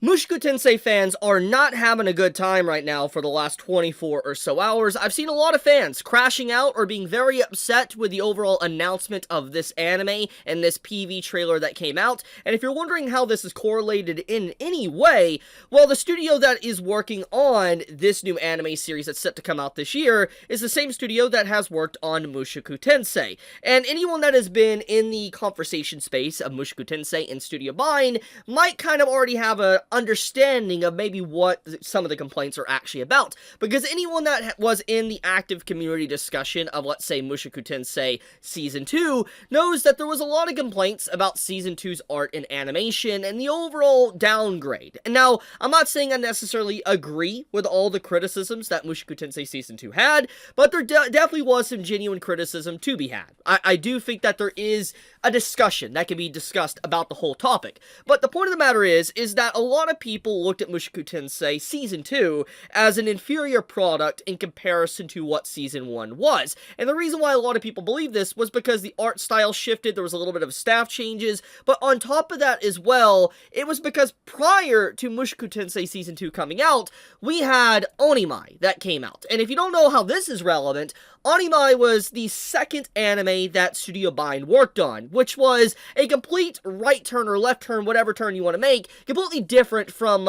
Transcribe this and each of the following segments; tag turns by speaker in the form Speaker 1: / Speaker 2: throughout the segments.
Speaker 1: Mushoku Tensei fans are not having a good time right now for the last 24 or so hours. I've seen a lot of fans crashing out or being very upset with the overall announcement of this anime and this PV trailer that came out. And if you're wondering how this is correlated in any way, well, the studio that is working on this new anime series that's set to come out this year is the same studio that has worked on Mushoku Tensei. And anyone that has been in the conversation space of Mushoku Tensei and Studio Bind might kind of already have a understanding of maybe what some of the complaints are actually about, because anyone that was in the active community discussion of, let's say, Mushoku Tensei Season 2 knows that there was a lot of complaints about Season 2's art and animation and the overall downgrade. And now, I'm not saying I necessarily agree with all the criticisms that Mushoku Tensei Season 2 had, but there definitely was some genuine criticism to be had. I do think that there is a discussion that can be discussed about the whole topic, but the point of the matter is that a lot of people looked at Mushoku Tensei Season 2 as an inferior product in comparison to what Season 1 was. And the reason why a lot of people believe this was because the art style shifted, there was a little bit of staff changes, but on top of that as well, it was because prior to Mushoku Tensei Season 2 coming out, we had Onimai that came out. And if you don't know how this is relevant, Onimai was the second anime that Studio Bind worked on, which was a complete right turn or left turn, whatever turn you want to make, completely different from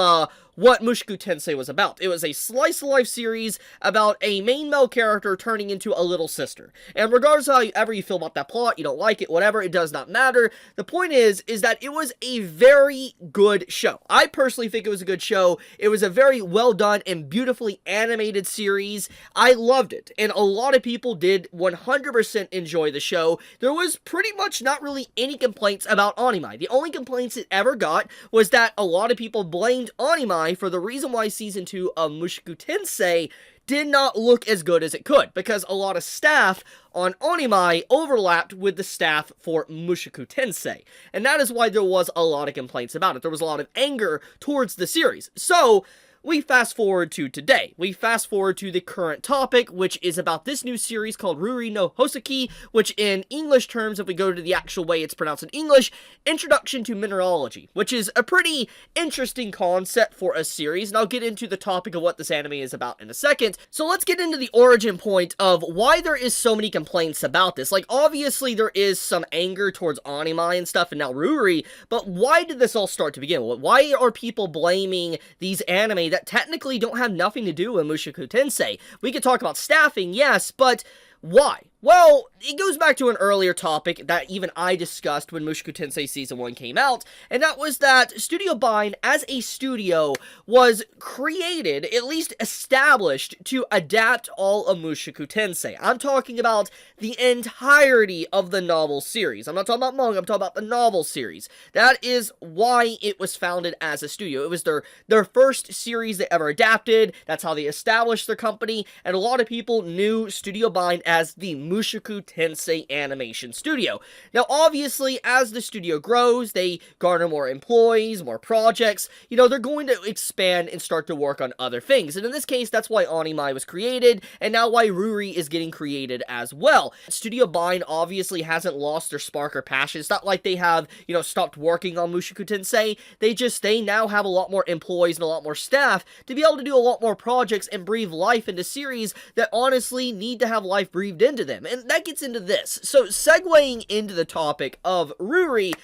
Speaker 1: what Mushoku Tensei was about. It was a slice-of-life series about a main male character turning into a little sister. And regardless of however you feel about that plot, you don't like it, whatever, it does not matter. The point is that it was a very good show. I personally think it was a good show. It was a very well done and beautifully animated series. I loved it. And a lot of people did 100% enjoy the show. There was pretty much not really any complaints about Onimai. The only complaints it ever got was that a lot of people blamed Onimai for the reason why Season 2 of Mushoku Tensei did not look as good as it could, because a lot of staff on Onimai overlapped with the staff for Mushoku Tensei, and that is why there was a lot of complaints about it. There was a lot of anger towards the series. So we fast forward to today. We fast forward to the current topic, which is about this new series called Ruri no Houseki, which in English terms, if we go to the actual way it's pronounced in English, Introduction to Mineralogy, which is a pretty interesting concept for a series, and I'll get into the topic of what this anime is about in a second. So let's get into the origin point of why there is so many complaints about this. Like, obviously there is some anger towards Onimai and stuff, and now Ruri, but why did this all start to begin with? Why are people blaming these anime that technically don't have nothing to do with Mushoku Tensei? We could talk about staffing, yes, but why? Well, it goes back to an earlier topic that even I discussed when Mushoku Tensei Season 1 came out, and that was that Studio Bind, as a studio, was created, at least established, to adapt all of Mushoku Tensei. I'm talking about the entirety of the novel series. I'm not talking about manga, I'm talking about the novel series. That is why it was founded as a studio. It was their first series they ever adapted. That's how they established their company, and a lot of people knew Studio Bind as the Mushoku Tensei Animation Studio. Now, obviously, as the studio grows, they garner more employees, more projects. You know, they're going to expand and start to work on other things. And in this case, that's why Onimai was created, and now why Ruri is getting created as well. Studio Bind obviously hasn't lost their spark or passion. It's not like they have, you know, stopped working on Mushoku Tensei. They now have a lot more employees and a lot more staff to be able to do a lot more projects and breathe life into series that honestly need to have life breathed into them. And that gets into this. So, segueing into the topic of Ruri,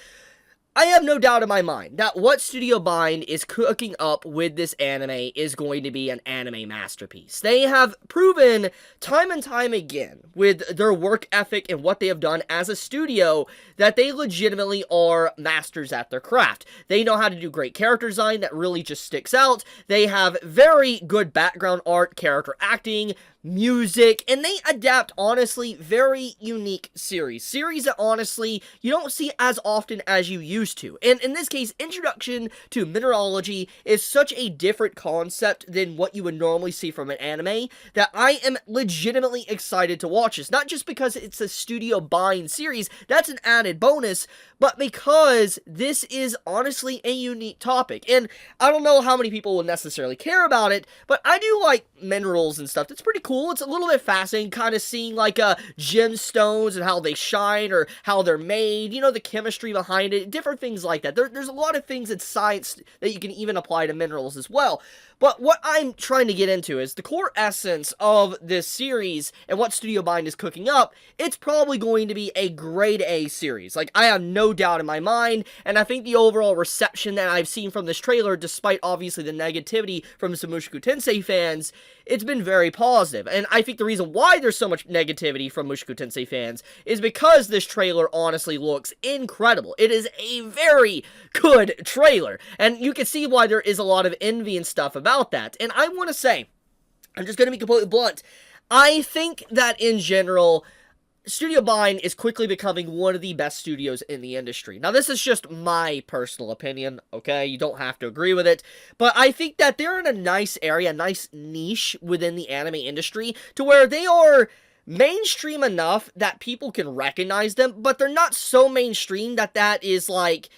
Speaker 1: I have no doubt in my mind that what Studio Bind is cooking up with this anime is going to be an anime masterpiece. They have proven time and time again with their work ethic and what they have done as a studio that they legitimately are masters at their craft. They know how to do great character design that really just sticks out. They have very good background art, character acting, music, and they adapt, honestly, very unique series that honestly you don't see as often as you used to. And in this case, Introduction to Mineralogy is such a different concept than what you would normally see from an anime that I am legitimately excited to watch this. Not just because it's a Studio Bind series, that's an added bonus, but because this is honestly a unique topic. And I don't know how many people will necessarily care about it, but I do like minerals and stuff. That's pretty cool cool. It's a little bit fascinating kind of seeing like gemstones and how they shine or how they're made, you know, the chemistry behind it, different things like that. There's a lot of things in science that you can even apply to minerals as well. But what I'm trying to get into is the core essence of this series and what Studio Bind is cooking up. It's probably going to be a grade A series. Like, I have no doubt in my mind, and I think the overall reception that I've seen from this trailer, despite obviously the negativity from some Mushoku Tensei fans, it's been very positive. And I think the reason why there's so much negativity from Mushoku Tensei fans is because this trailer honestly looks incredible. It is a very good trailer, and you can see why there is a lot of envy and stuff about that. And I want to say, I'm just going to be completely blunt, I think that in general, Studio Bind is quickly becoming one of the best studios in the industry. Now, this is just my personal opinion, okay? You don't have to agree with it. But I think that they're in a nice area, a nice niche within the anime industry, to where they are mainstream enough that people can recognize them, but they're not so mainstream that that is like...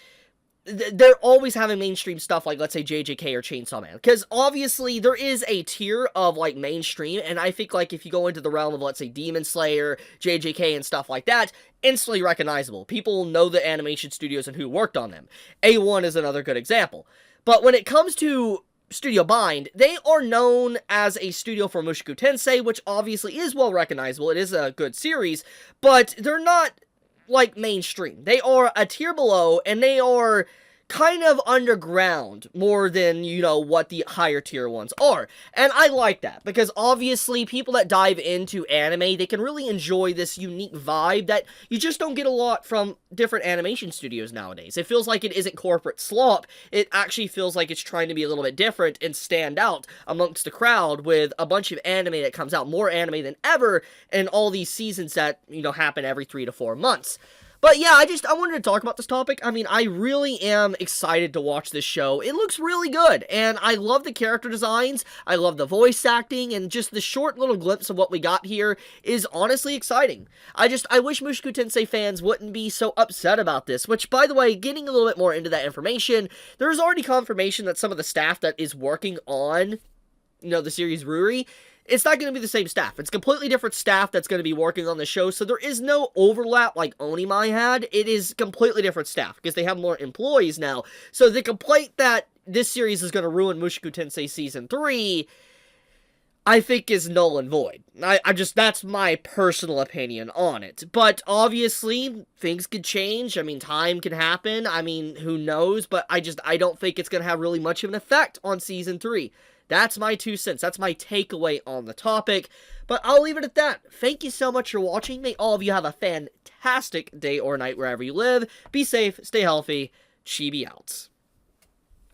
Speaker 1: They're always having mainstream stuff like, let's say, JJK or Chainsaw Man. Because, obviously, there is a tier of, like, mainstream, and I think, like, if you go into the realm of, let's say, Demon Slayer, JJK, and stuff like that, instantly recognizable. People know the animation studios and who worked on them. A1 is another good example. But when it comes to Studio Bind, they are known as a studio for Mushoku Tensei, which obviously is well recognizable. It is a good series, but they're not like mainstream. They are a tier below, and they are kind of underground more than, you know, what the higher tier ones are. And I like that, because obviously people that dive into anime, they can really enjoy this unique vibe that you just don't get a lot from different animation studios nowadays. It feels like it isn't corporate slop. It actually feels like it's trying to be a little bit different and stand out amongst the crowd with a bunch of anime that comes out, more anime than ever, and all these seasons that, you know, happen every 3 to 4 months. But yeah, I wanted to talk about this topic. I mean, I really am excited to watch this show. It looks really good, and I love the character designs, I love the voice acting, and just the short little glimpse of what we got here is honestly exciting. I wish Mushoku Tensei fans wouldn't be so upset about this, which, by the way, getting a little bit more into that information, there's already confirmation that some of the staff that is working on, you know, the series Ruri, it's not going to be the same staff. It's completely different staff that's going to be working on the show, so there is no overlap like Onimai had. It is completely different staff, because they have more employees now. So the complaint that this series is going to ruin Mushoku Tensei Season 3, I think is null and void. That's my personal opinion on it. But obviously, things could change. I mean, time can happen. I mean, who knows? But I don't think it's going to have really much of an effect on Season 3. That's my 2 cents. That's my takeaway on the topic. But I'll leave it at that. Thank you so much for watching. May all of you have a fantastic day or night wherever you live. Be safe, stay healthy. Chibi out.